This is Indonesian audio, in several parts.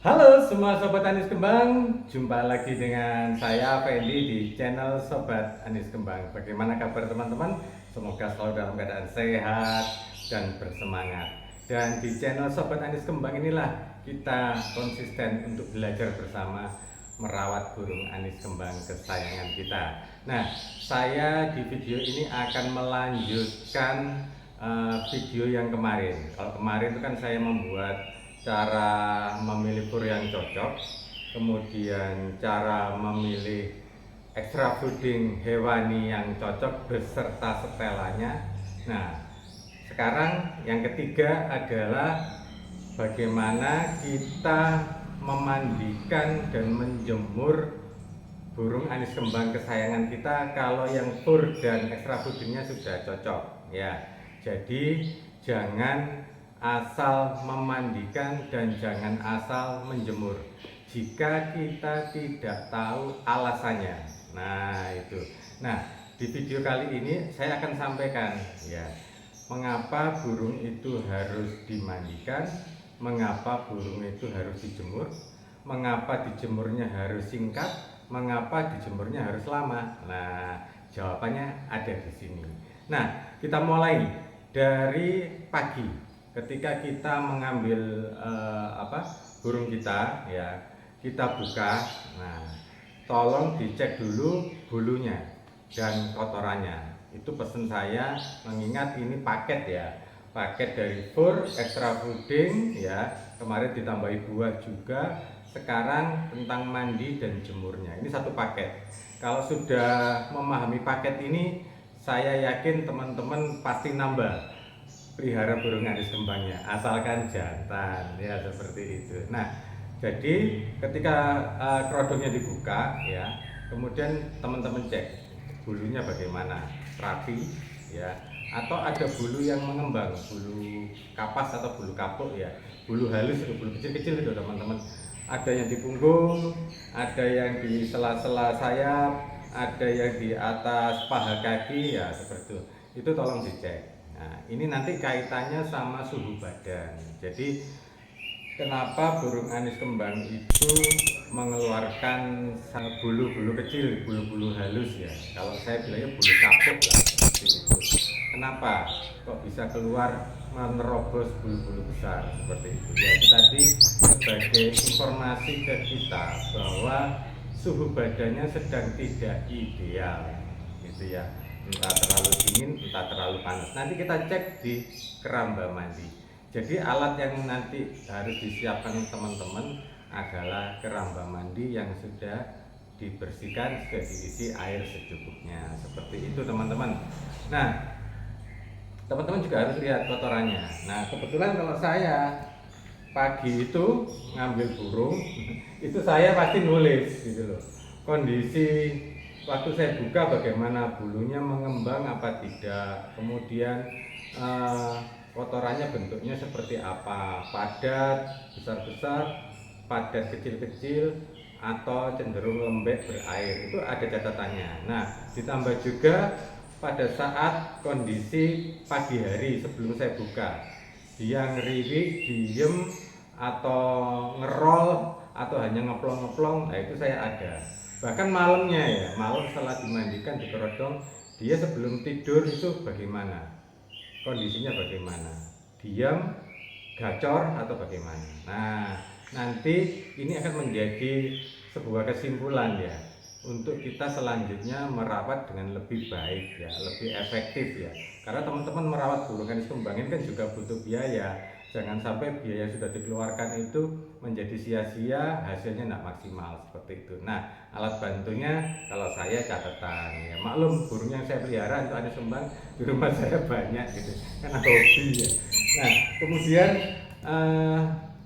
Halo semua Sobat Anis Kembang, jumpa lagi dengan saya Fendi di channel Sobat Anis Kembang. Bagaimana kabar teman-teman? Semoga selalu dalam keadaan sehat dan bersemangat. Dan di channel Sobat Anis Kembang inilah kita konsisten untuk belajar bersama merawat burung anis kembang kesayangan kita. Nah, saya di video ini akan melanjutkan video yang kemarin. Kalau kemarin itu kan saya membuat cara memilih bur yang cocok, kemudian cara memilih extra fooding hewani yang cocok beserta setelannya. Nah, sekarang yang ketiga adalah bagaimana kita memandikan dan menjemur burung anis kembang kesayangan kita kalau yang fur dan extra foodingnya sudah cocok ya. Jadi jangan asal memandikan dan jangan asal menjemur jika kita tidak tahu alasannya. Nah itu. Nah, di video kali ini saya akan sampaikan ya, mengapa burung itu harus dimandikan, mengapa burung itu harus dijemur, mengapa dijemurnya harus singkat, mengapa dijemurnya harus lama. Nah, jawabannya ada di sini. Nah, kita mulai dari pagi. Ketika kita mengambil burung kita ya, kita buka. Nah, tolong dicek dulu bulunya dan kotorannya. Itu pesan saya, mengingat ini paket ya, paket dari fur extra fooding ya, kemarin ditambahi buah juga. Sekarang tentang mandi dan jemurnya, ini satu paket. Kalau sudah memahami paket ini, saya yakin teman-teman pasti nambah pelihara burung anis kembangnya, asalkan jantan ya, seperti itu. Nah, jadi ketika kerodongnya dibuka ya, kemudian teman-teman cek bulunya bagaimana, rapi ya, atau ada bulu yang mengembang, bulu kapas atau bulu kapuk ya, bulu halus atau bulu kecil-kecil itu teman-teman. Ada yang di punggung, ada yang di sela-sela sayap, ada yang di atas paha kaki ya, seperti itu. Itu tolong dicek. Nah, ini nanti kaitannya sama suhu badan. Jadi kenapa burung anis kembang itu mengeluarkan bulu-bulu kecil, bulu-bulu halus ya. Kalau saya bilangnya bulu kapuk lah, seperti itu. Kenapa kok bisa keluar menerobos bulu-bulu besar seperti itu? Ya, itu tadi sebagai informasi ke kita bahwa suhu badannya sedang tidak ideal, gitu ya. Entah terlalu dingin, entah terlalu panas. Nanti kita cek di keramba mandi. Jadi alat yang nanti harus disiapkan teman-teman adalah keramba mandi yang sudah dibersihkan, sudah diisi air secukupnya. Seperti itu teman-teman. Nah, teman-teman juga harus lihat kotorannya. Nah, kebetulan kalau saya pagi itu ngambil burung, itu saya pasti nulis gitu loh, kondisi waktu saya buka bagaimana, bulunya mengembang apa tidak, kemudian kotorannya bentuknya seperti apa, padat, besar-besar, padat kecil-kecil, atau cenderung lembek berair. Itu ada catatannya. Nah, ditambah juga pada saat kondisi pagi hari sebelum saya buka, dia ngeriwik, diem, atau ngerol, atau hanya ngeplong-ngeplong. Nah, itu saya ada. Bahkan malamnya ya, malam setelah dimandikan, dikerodong, dia sebelum tidur itu bagaimana, kondisinya bagaimana, diam, gacor, atau bagaimana. Nah, nanti ini akan menjadi sebuah kesimpulan ya, untuk kita selanjutnya merawat dengan lebih baik ya, lebih efektif ya. Karena teman-teman merawat burung anis kembang ini kan juga butuh biaya. Jangan sampai biaya yang sudah dikeluarkan itu menjadi sia-sia, hasilnya tidak maksimal seperti itu. Nah, alat bantunya kalau saya catatan ya, maklum burung yang saya pelihara untuk anis kembang di rumah saya banyak gitu, karena hobi ya. Nah, kemudian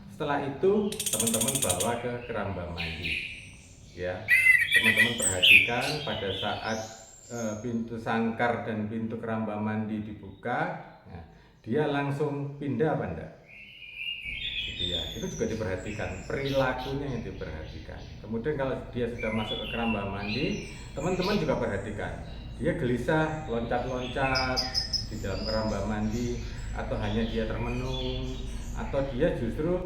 setelah itu teman-teman bawa ke keramba mandi ya. Teman-teman perhatikan pada saat pintu sangkar dan pintu keramba mandi dibuka, nah, dia langsung pindah apa enggak? Gitu ya. Itu juga diperhatikan, perilakunya yang diperhatikan. Kemudian kalau dia sudah masuk ke keramba mandi, teman-teman juga perhatikan. Dia gelisah, loncat-loncat di dalam keramba mandi, atau hanya dia termenung, atau dia justru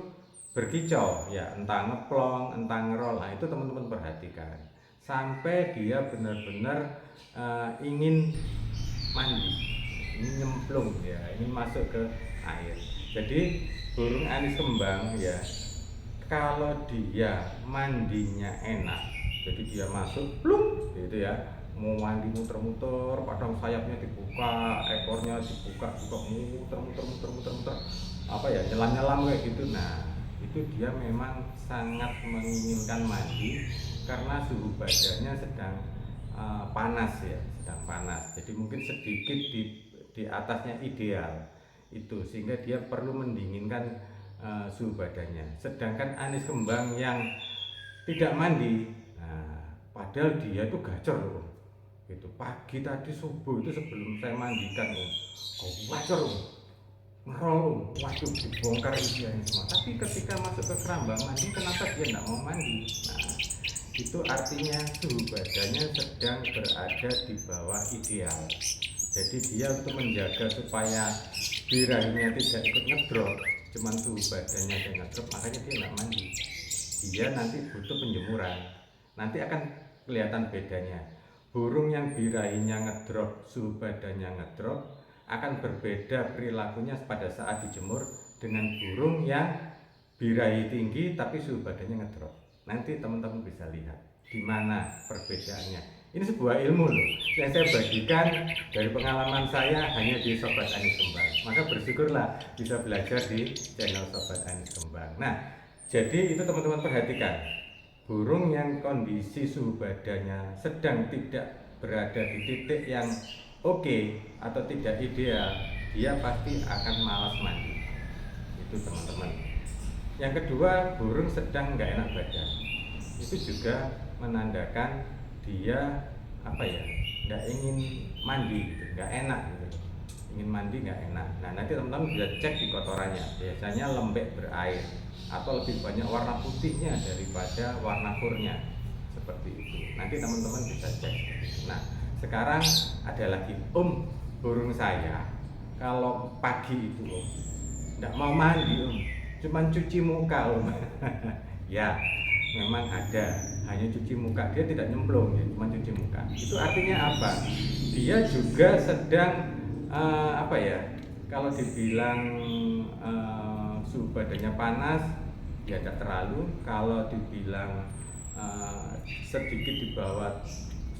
berkicau, ya entah ngeplong, entah ngerol. Nah, itu teman-teman perhatikan sampai dia benar-benar ingin mandi, ingin nyemplung ya, ingin masuk ke air. Jadi burung anis kembang ya, kalau dia mandinya enak, jadi dia masuk plung gitu ya, mau mandi muter-muter, padang sayapnya dibuka, ekornya dibuka juga muter-muter apa ya, nyelam-nyelam kayak gitu. Nah, itu dia memang sangat menginginkan mandi karena suhu badannya sedang panas ya, sedang panas. Jadi mungkin sedikit di atasnya ideal itu, sehingga dia perlu mendinginkan suhu badannya. Sedangkan anis kembang yang tidak mandi, nah, padahal dia itu gacor loh, itu pagi tadi subuh itu sebelum saya mandikan, gacor, ngerol, waduh dibongkar isiannya semua. Tapi ketika masuk ke keramba mandi, kenapa dia tidak mau mandi? Nah, itu artinya suhu badannya sedang berada di bawah ideal. Jadi dia untuk menjaga supaya birahinya tidak ikut ngedrop, cuman suhu badannya yang ngedrop, makanya dia nggak mandi. Dia nanti butuh penjemuran. Nanti akan kelihatan bedanya. Burung yang birahinya ngedrop, suhu badannya ngedrop, akan berbeda perilakunya pada saat dijemur dengan burung yang birahi tinggi tapi suhu badannya ngedrop. Nanti teman-teman bisa lihat di mana perbedaannya. Ini sebuah ilmu loh yang saya bagikan dari pengalaman saya hanya di Sobat Anis Kembang. Maka bersyukurlah bisa belajar di channel Sobat Anis Kembang. Nah, jadi itu teman-teman perhatikan, burung yang kondisi suhu badannya sedang tidak berada di titik yang oke atau tidak ideal, dia pasti akan malas mandi. Itu teman-teman. Yang kedua, burung sedang nggak enak badan. Itu juga menandakan dia apa ya, nggak ingin mandi gitu, nggak enak gitu, ingin mandi nggak enak. Nah, nanti teman-teman bisa cek di kotorannya, biasanya lembek berair atau lebih banyak warna putihnya daripada warna purnya, seperti itu. Nanti teman-teman bisa cek. Nah, sekarang ada lagi, burung saya kalau pagi itu nggak mau mandi, cuman cuci muka, ya memang ada, hanya cuci muka, dia tidak nyemplung ya, cuma cuci muka. Itu artinya apa? Dia juga sedang apa ya, kalau dibilang suhu badannya panas ya tidak terlalu, kalau dibilang sedikit di bawah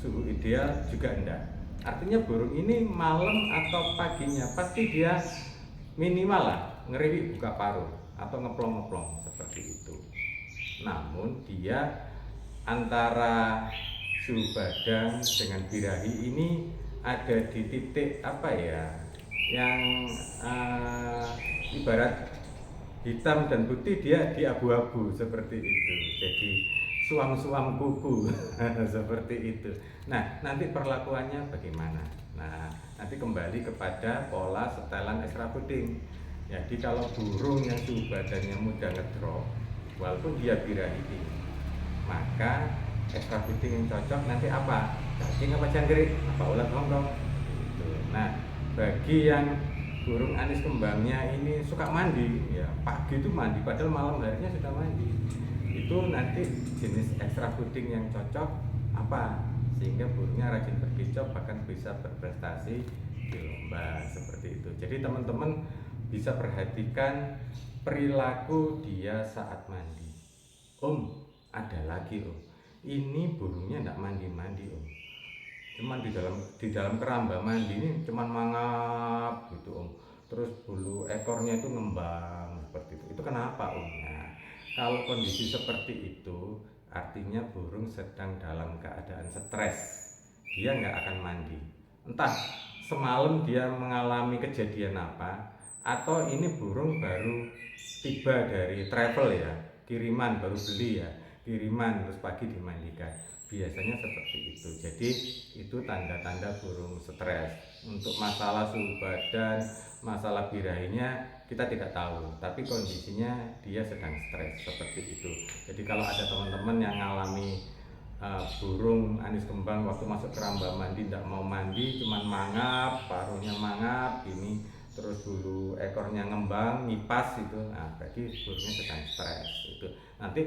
suhu ideal juga enggak. Artinya burung ini malam atau paginya pasti dia minimal lah ngeriwik buka paruh atau ngeplong-ngeplong seperti itu. Namun dia antara suhu badan dengan birahi ini ada di titik apa ya, yang ibarat hitam dan putih, dia di abu-abu seperti itu. Jadi suam-suam kuku seperti itu. Nah, nanti perlakuannya bagaimana? Nah, nanti kembali kepada pola setelan extra puding. Jadi kalau burung yang suhu badannya mudah ngedrop, walaupun dia birahi tinggi, maka extra feeding yang cocok nanti apa? Cacing apa jangkrik? Apa ulat hongkong? Gitu. Nah, bagi yang burung anis kembangnya ini suka mandi, ya pagi itu mandi, padahal malam harinya sudah mandi. Itu nanti jenis extra feeding yang cocok apa? Sehingga burungnya rajin berkicau, bahkan bisa berprestasi di lomba seperti itu. Jadi teman-teman bisa perhatikan perilaku dia saat mandi. Ada lagi ini burungnya tidak mandi-mandi cuman di dalam keramba mandi ini cuman mangap gitu terus bulu ekornya itu ngembang seperti itu. Itu kenapa, Om? Nah, kalau kondisi seperti itu artinya burung sedang dalam keadaan stres. Dia nggak akan mandi. Entah semalam dia mengalami kejadian apa, atau ini burung baru tiba dari travel ya, kiriman baru beli ya, kiriman terus pagi dimandikan. Biasanya seperti itu. Jadi itu tanda-tanda burung stres. Untuk masalah suhu badan, masalah birahinya kita tidak tahu, tapi kondisinya dia sedang stres seperti itu. Jadi kalau ada teman-teman yang mengalami burung anis kembang waktu masuk keramba mandi tidak mau mandi, cuman mangap, paruhnya mangap ini, terus bulu ekornya ngembang, ngipas itu, nah berarti burungnya sedang stres itu. Nanti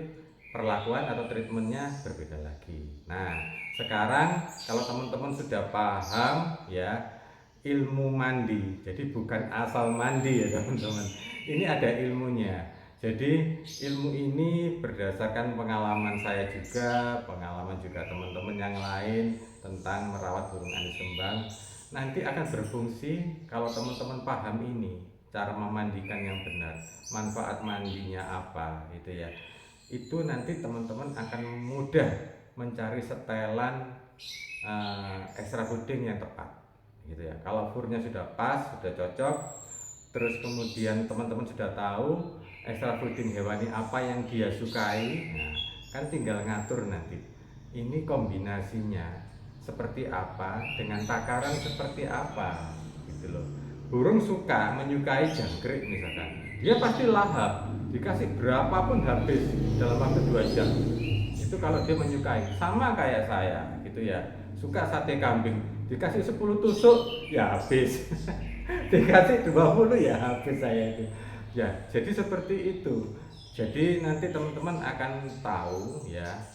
perlakuan atau treatmentnya berbeda lagi. Nah sekarang kalau teman-teman sudah paham ya ilmu mandi, jadi bukan asal mandi ya teman-teman, ini ada ilmunya. Jadi ilmu ini berdasarkan pengalaman saya juga, pengalaman juga teman-teman yang lain tentang merawat burung anis kembang. Nanti akan berfungsi kalau teman-teman paham ini, cara memandikan yang benar, manfaat mandinya apa gitu ya. Itu nanti teman-teman akan mudah mencari setelan extra fooding yang tepat gitu ya. Kalau furnya sudah pas, sudah cocok, terus kemudian teman-teman sudah tahu extra fooding hewani apa yang dia sukai, nah kan tinggal ngatur nanti ini kombinasinya seperti apa dengan takaran seperti apa gitu loh. Burung menyukai jangkrik misalkan, dia pasti lahap, dikasih berapapun habis dalam waktu 2 jam. Itu kalau dia menyukai, sama kayak saya gitu ya, suka sate kambing, dikasih 10 tusuk ya habis. Dikasih 20 ya habis saya itu ya. Jadi seperti itu. Jadi nanti teman-teman akan tahu ya,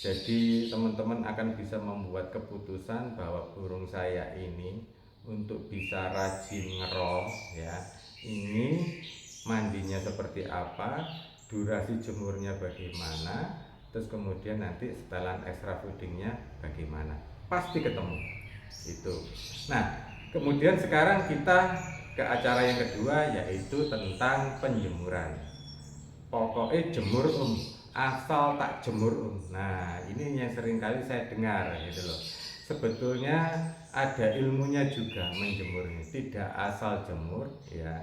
jadi teman-teman akan bisa membuat keputusan bahwa burung saya ini untuk bisa rajin ngerol ya, ini mandinya seperti apa, durasi jemurnya bagaimana, terus kemudian nanti setelan extra foodingnya bagaimana, pasti ketemu itu. Nah kemudian sekarang kita ke acara yang kedua, yaitu tentang penjemuran. Pokoknya jemur asal tak jemur Nah ini yang sering kali saya dengar gitu loh. Sebetulnya ada ilmunya juga menjemur ini, tidak asal jemur ya,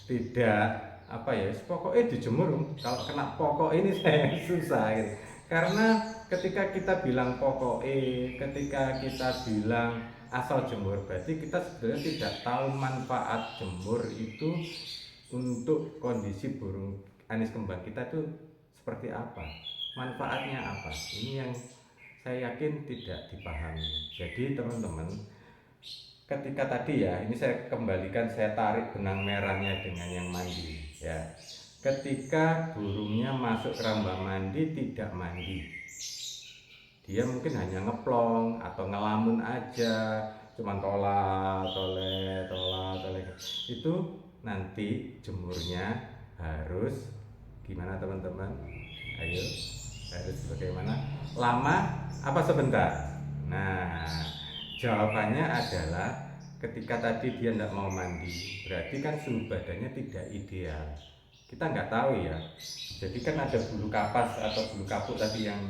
tidak apa ya, pokoknya dijemur. Kalau kena pokok ini saya susah gitu. Karena ketika kita bilang pokoknya, ketika kita bilang asal jemur, berarti kita sebenarnya tidak tahu manfaat jemur itu untuk kondisi burung anis kembang kita itu seperti apa, manfaatnya apa. Ini yang saya yakin tidak dipahami. Jadi teman-teman, ketika tadi ya, ini saya kembalikan, saya tarik benang merahnya dengan yang mandi ya. Ketika burungnya masuk keramba mandi tidak mandi, dia mungkin hanya ngeplong atau ngelamun aja, cuman tolak, itu nanti jemurnya harus gimana teman-teman? Ayo, harus bagaimana? Lama apa sebentar? Nah, jawabannya adalah ketika tadi dia tidak mau mandi, berarti kan suhu badannya tidak ideal. Kita nggak tahu ya. Jadi kan ada bulu kapas atau bulu kapuk tadi yang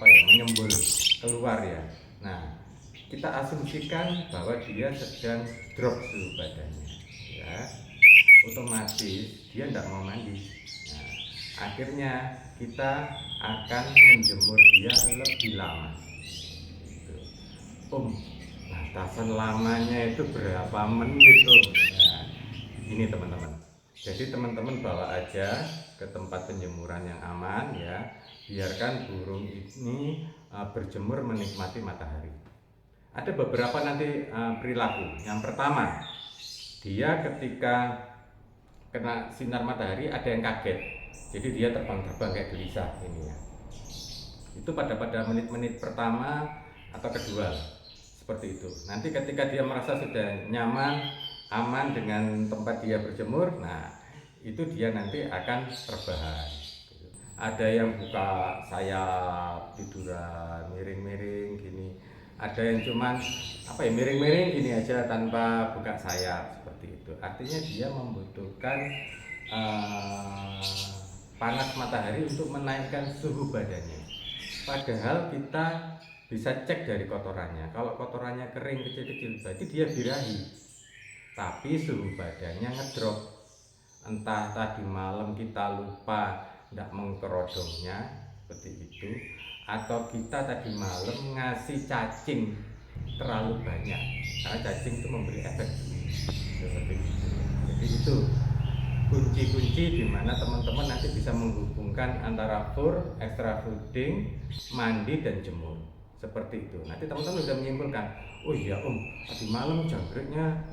menyembul keluar ya. Nah, kita asumsikan bahwa dia sedang drop suhu badannya ya, otomatis dia tidak mau mandi. Nah, akhirnya kita akan menjemur dia lebih lama gitu. Batasan lamanya itu berapa menit Nah, ini teman-teman, jadi teman-teman bawa aja ke tempat penjemuran yang aman ya, biarkan burung ini berjemur menikmati matahari. Ada beberapa nanti perilaku. Yang pertama, dia ketika kena sinar matahari ada yang kaget, jadi dia terbang-terbang kayak gelisah ini ya. Itu pada menit-menit pertama atau kedua seperti itu. Nanti ketika dia merasa sudah nyaman, aman dengan tempat dia berjemur, nah itu dia nanti akan rebahan. Ada yang buka sayap tiduran miring-miring gini, ada yang cuman apa ya, miring-miring gini aja tanpa buka sayap seperti itu. Artinya dia membutuhkan eh, panas matahari untuk menaikkan suhu badannya. Padahal kita bisa cek dari kotorannya. Kalau kotorannya kering kecil-kecil, berarti dia birahi. Tapi suhu badannya ngedrop. Entah tadi malam kita lupa tidak mengkerodongnya seperti itu, atau kita tadi malam ngasih cacing terlalu banyak, karena cacing itu memberi efek seperti itu. Jadi itu kunci-kunci di mana teman-teman nanti bisa menghubungkan antara fur, extra fooding, mandi dan jemur seperti itu. Nanti teman-teman sudah menyimpulkan, oh iya om, tadi malam janggreknya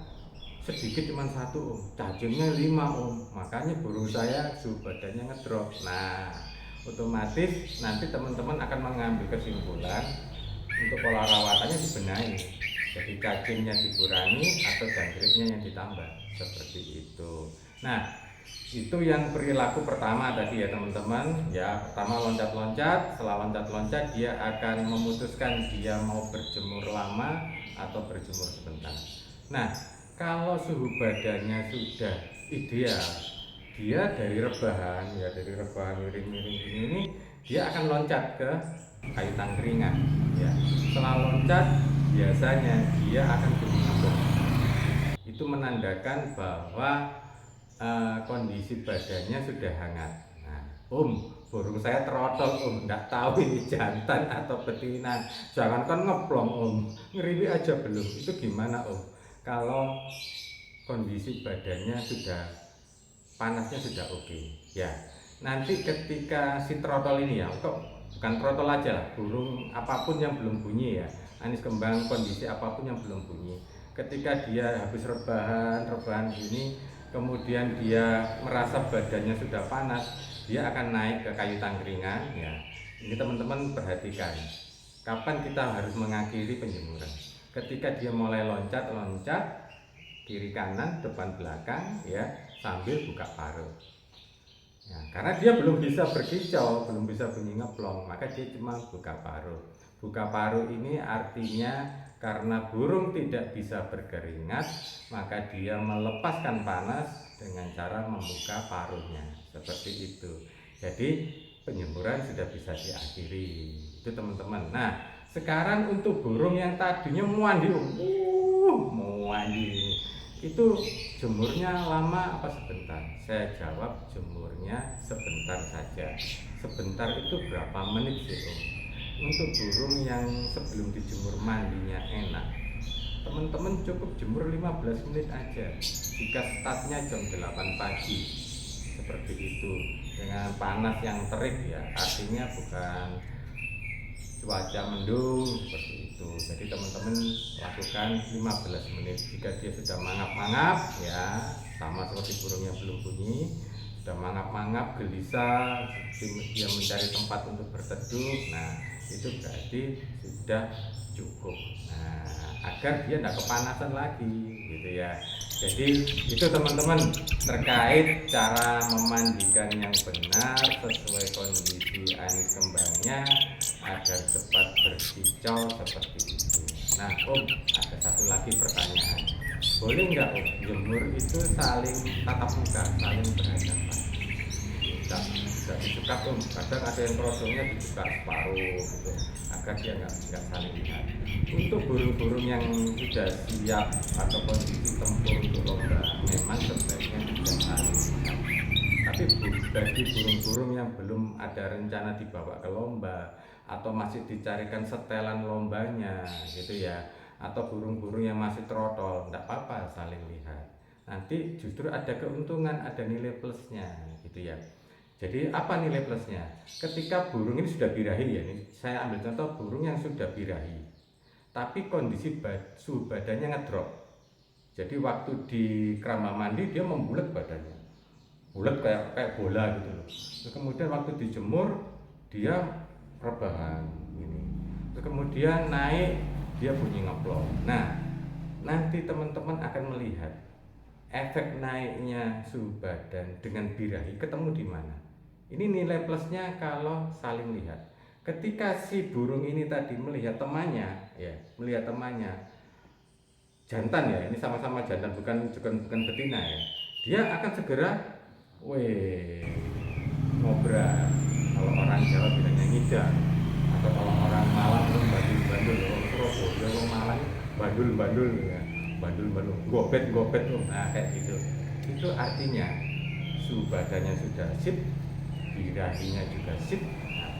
sedikit cuma 1 om, cacingnya 5 om, makanya burung saya suhu badannya ngedrop. Nah, otomatis nanti teman-teman akan mengambil kesimpulan untuk pola rawatannya dibenahi, jadi cacingnya dikurangi atau janggreknya yang ditambah seperti itu. Nah, itu yang perilaku pertama tadi ya teman-teman ya. Pertama loncat-loncat, setelah loncat-loncat dia akan memutuskan dia mau berjemur lama atau berjemur sebentar. Nah, kalau suhu badannya sudah ideal, dia dari rebahan ya, dari rebahan miring-miring ini dia akan loncat ke kayu tangkringan ya. Setelah loncat biasanya dia akan berbunyi. Itu menandakan bahwa kondisi badannya sudah hangat. Nah, burung saya trotol nggak tahu ini jantan atau betina. Jangankan ngeplong ngeriwi aja belum. Itu gimana kalau kondisi badannya sudah panasnya sudah oke. Ya, nanti ketika si trotol ini ya, kok bukan trotol aja lah, burung apapun yang belum bunyi ya, anis kembang kondisi apapun yang belum bunyi. Ketika dia habis rebahan ini, kemudian dia merasa badannya sudah panas, dia akan naik ke kayu tangkringan ya. Ini teman-teman perhatikan, kapan kita harus mengakhiri penjemuran. Ketika dia mulai loncat kiri kanan depan belakang ya, sambil buka paruh ya, karena dia belum bisa berkicau, belum bisa bunyi ngeplong, maka dia cuma buka paruh. Buka paruh ini artinya karena burung tidak bisa berkeringat, maka dia melepaskan panas dengan cara membuka paruhnya seperti itu. Jadi penjemuran sudah bisa diakhiri itu teman-teman. Nah, sekarang untuk burung yang tadinya muandi itu jemurnya lama apa sebentar? Saya jawab jemurnya sebentar saja. Sebentar itu berapa menit sih om? Untuk burung yang sebelum dijemur mandinya enak, teman-teman cukup jemur 15 menit aja. Jika startnya jam 8 pagi seperti itu, dengan panas yang terik ya, artinya bukan cuaca mendung seperti itu. Jadi teman-teman lakukan 15 menit. Jika dia sudah mangap-mangap ya, sama seperti burung yang belum bunyi, sudah mangap-mangap, gelisah, dia mencari tempat untuk berteduh, nah itu berarti sudah cukup. Nah, agar dia tidak kepanasan lagi gitu ya. Jadi itu teman-teman terkait cara memandikan yang benar sesuai kondisi anis kembangnya agar cepat berkicau seperti itu. Nah ada satu lagi pertanyaan, boleh nggak jemur itu saling tatap muka, saling berhadapan? Tidak dibuka kadang ada yang kerodongnya dibuka separuh gitu, agar dia nggak saling lihat. Untuk burung-burung yang sudah siap atau kondisi tempur untuk lomba, memang sebaiknya tidak saling lihat. Tapi bagi burung-burung yang belum ada rencana dibawa ke lomba atau masih dicarikan setelan lombanya gitu ya, atau burung-burung yang masih trotol, tidak apa-apa saling lihat. Nanti justru ada keuntungan, ada nilai plusnya gitu ya. Jadi apa nilai plusnya? Ketika burung ini sudah birahi ya, ini saya ambil contoh burung yang sudah birahi, tapi kondisi suhu badannya ngedrop. Jadi waktu di keramba mandi dia membulat badannya, bulat kayak bola gitu loh. Kemudian waktu dijemur dia rebahan ini. Kemudian naik dia bunyi ngeplong. Nah, nanti teman-teman akan melihat efek naiknya suhu badan dengan birahi ketemu di mana. Ini nilai plusnya kalau saling lihat. Ketika si burung ini tadi melihat temannya, ya, melihat temannya, jantan ya, ini sama-sama jantan, bukan betina ya, dia akan segera weh ngobrak, kalau orang Jawa bilangnya ngida, atau kalau orang Malang itu bandul-bandul, orang Surabaya orang Malang bandul-bandul ya, bandul-bandul gopet-gopet tuh, nah kayak gitu. Itu artinya badannya sudah sip, birahinya juga sip. Nah,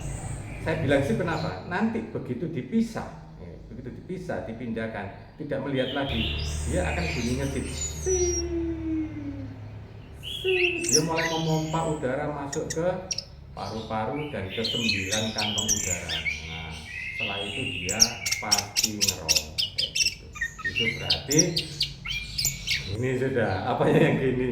saya bilang sip kenapa? Nanti begitu dipisah, begitu dipisah, dipindahkan, tidak melihat lagi, dia akan bunyinya sip. Dia mulai memompa udara masuk ke paru-paru dan ke 9 kantong udara. Nah, setelah itu dia pasti ngerol kayak gitu. Itu berarti ini sudah apanya yang gini,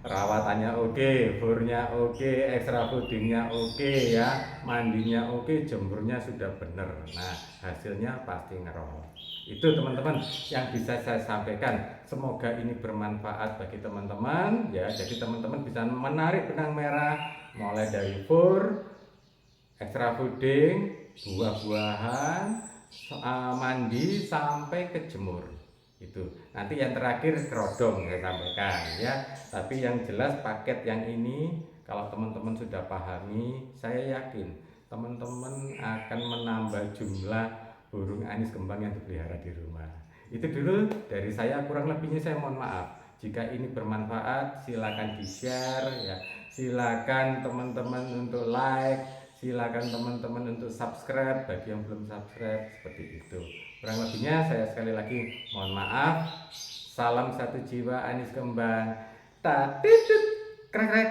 perawatannya oke, furnya oke, extra foodingnya oke ya, mandinya oke, jemurnya sudah bener. Nah, hasilnya pasti ngerol. Itu teman-teman yang bisa saya sampaikan. Semoga ini bermanfaat bagi teman-teman ya. Jadi teman-teman bisa menarik benang merah mulai dari fur, extra fooding, buah-buahan, mandi sampai ke jemur. Itu nanti yang terakhir kerodong saya sampaikan ya. Tapi yang jelas paket yang ini kalau teman-teman sudah pahami, saya yakin teman-teman akan menambah jumlah burung anis kembang yang dipelihara di rumah. Itu dulu dari saya, kurang lebihnya saya mohon maaf. Jika ini bermanfaat silakan di-share ya. Silakan teman-teman untuk like, silakan teman-teman untuk subscribe bagi yang belum subscribe, seperti itu. Kurang lebihnya saya sekali lagi mohon maaf. Salam satu jiwa anis kembang. Tatitut krek krek.